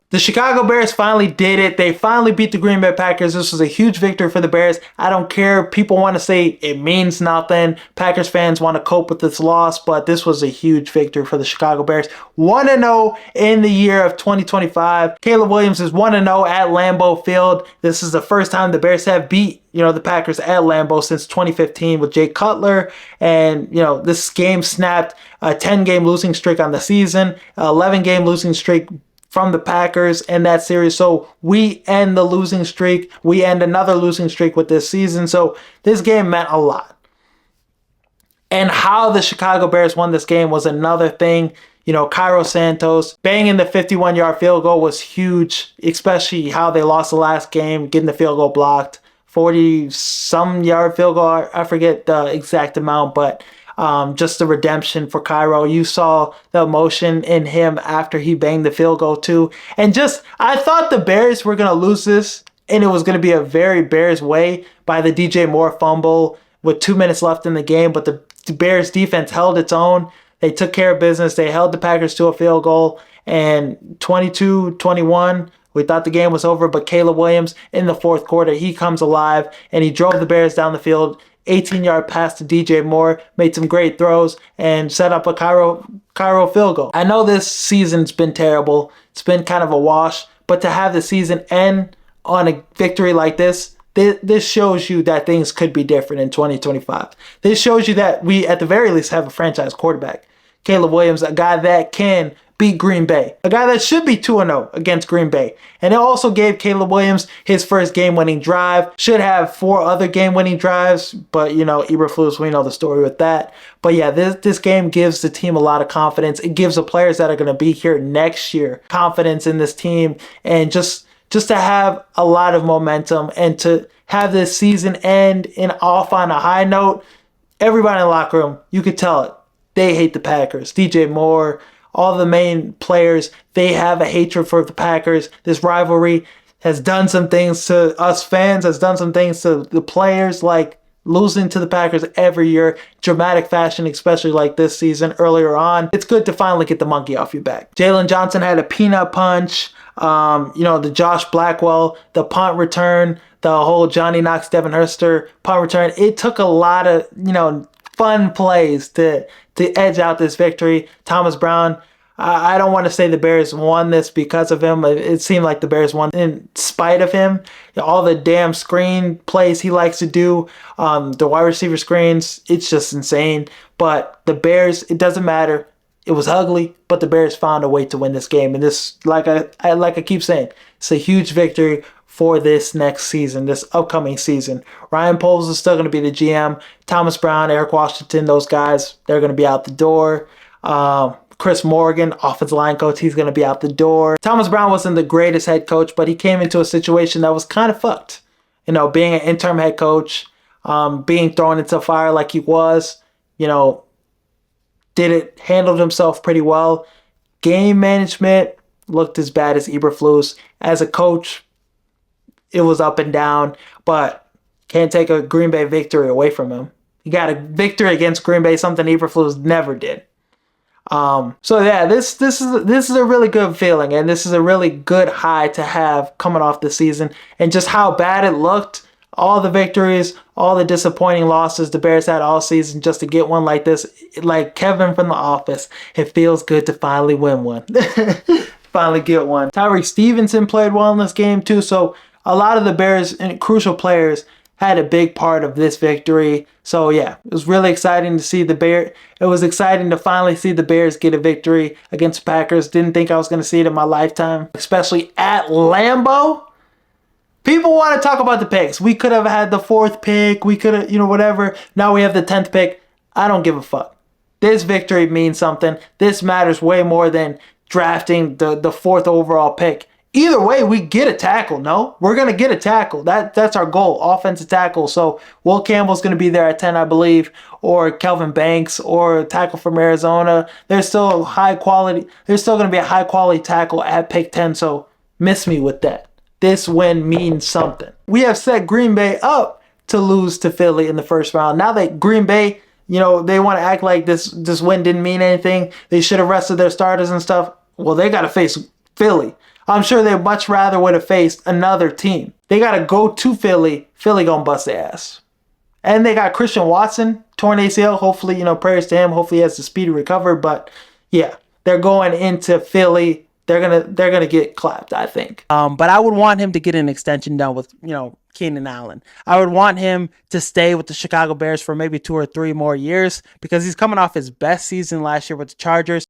The Chicago Bears finally did it. They finally beat the Green Bay Packers. This was a huge victory for the Bears. I don't care. People want to say it means nothing. Packers fans want to cope with this loss, but this was a huge victory for the Chicago Bears. 1-0 in the year of 2025. Caleb Williams is 1-0 at Lambeau Field. This is the first time the Bears have beat the Packers at Lambeau since 2015 with Jay Cutler. And, this game snapped a 10-game losing streak on the season, 11-game losing streak from the Packers in that series. So we end the losing streak. We end another losing streak with this season. So this game meant a lot. And how the Chicago Bears won this game was another thing. Cairo Santos banging the 51-yard field goal was huge, especially how they lost the last game, getting the field goal blocked. 40-some yard field goal. I forget the exact amount, but just the redemption for Cairo. You saw the emotion in him after he banged the field goal too. And I thought the Bears were going to lose this, and it was going to be a very Bears way by the DJ Moore fumble with 2 minutes left in the game. But the Bears defense held its own. They took care of business. They held the Packers to a field goal, and 22-21. We thought the game was over, but Caleb Williams in the fourth quarter, he comes alive, and he drove the Bears down the field. 18-yard pass to DJ Moore, made some great throws, and set up a Cairo field goal. I know this season's been terrible. It's been kind of a wash, but to have the season end on a victory like this shows you that things could be different in 2025. This shows you that we, at the very least, have a franchise quarterback. Caleb Williams, a guy that can beat Green Bay. A guy that should be 2-0 against Green Bay. And it also gave Caleb Williams his first game-winning drive. Should have 4 other game-winning drives, but, Eberflus, we know the story with that. But yeah, this game gives the team a lot of confidence. It gives the players that are going to be here next year confidence in this team, and just to have a lot of momentum and to have this season end off on a high note. Everybody in the locker room, you could tell it. They hate the Packers. DJ Moore, all the main players, they have a hatred for the Packers. This rivalry has done some things to us fans, has done some things to the players, like losing to the Packers every year, dramatic fashion, especially like this season earlier on. It's good to finally get the monkey off your back. Jalen Johnson had a peanut punch. The Josh Blackwell, the punt return, the whole Johnny Knox, Devin Hurster punt return. It took a lot of, fun plays to edge out this victory. Thomas Brown, I don't want to say the Bears won this because of him. It seemed like the Bears won in spite of him. All the damn screen plays he likes to do, the wide receiver screens, it's just insane. But the Bears, it doesn't matter. It was ugly, but the Bears found a way to win this game. And this, like I keep saying, it's a huge victory for this next season, this upcoming season. Ryan Poles is still going to be the GM. Thomas Brown, Eric Washington, those guys, they're going to be out the door. Chris Morgan, offensive line coach, he's going to be out the door. Thomas Brown wasn't the greatest head coach, but he came into a situation that was kind of fucked. Being an interim head coach, being thrown into fire like he was, handled himself pretty well. Game management looked as bad as Eberflus. As a coach, it was up and down, but can't take a Green Bay victory away from him. He got a victory against Green Bay, something Eberflus never did. So yeah, this is a really good feeling, and this is a really good high to have coming off the season, and just how bad it looked. All the victories, all the disappointing losses the Bears had all season, just to get one like this, like Kevin from The Office, it feels good to finally win one. Finally get one. Tyreek Stevenson played well in this game too, so a lot of the Bears and crucial players had a big part of this victory. So yeah, it was really exciting to see the Bears. It was exciting to finally see the Bears get a victory against the Packers. Didn't think I was going to see it in my lifetime, especially at Lambeau. People want to talk about the picks. We could have had the 4th pick. We could have, whatever. Now we have the 10th pick. I don't give a fuck. This victory means something. This matters way more than drafting the 4th overall pick. Either way, we get a tackle, no? We're going to get a tackle. That's our goal, offensive tackle. So Will Campbell's going to be there at 10, I believe, or Kelvin Banks, or a tackle from Arizona. There's still going to be a high-quality tackle at pick 10, so miss me with that. This win means something. We have set Green Bay up to lose to Philly in the first round. Now that Green Bay, they want to act like this win didn't mean anything. They should have rested their starters and stuff. Well, they got to face Philly, I'm sure they much rather would have faced another team. They got to go to Philly. Philly gonna bust their ass. And they got Christian Watson, torn ACL. Hopefully, prayers to him. Hopefully he has a speedy recovery. But yeah, they're going into Philly. They're gonna get clapped, I think. But I would want him to get an extension done with, Keenan Allen. I would want him to stay with the Chicago Bears for maybe 2 or 3 more years because he's coming off his best season last year with the Chargers.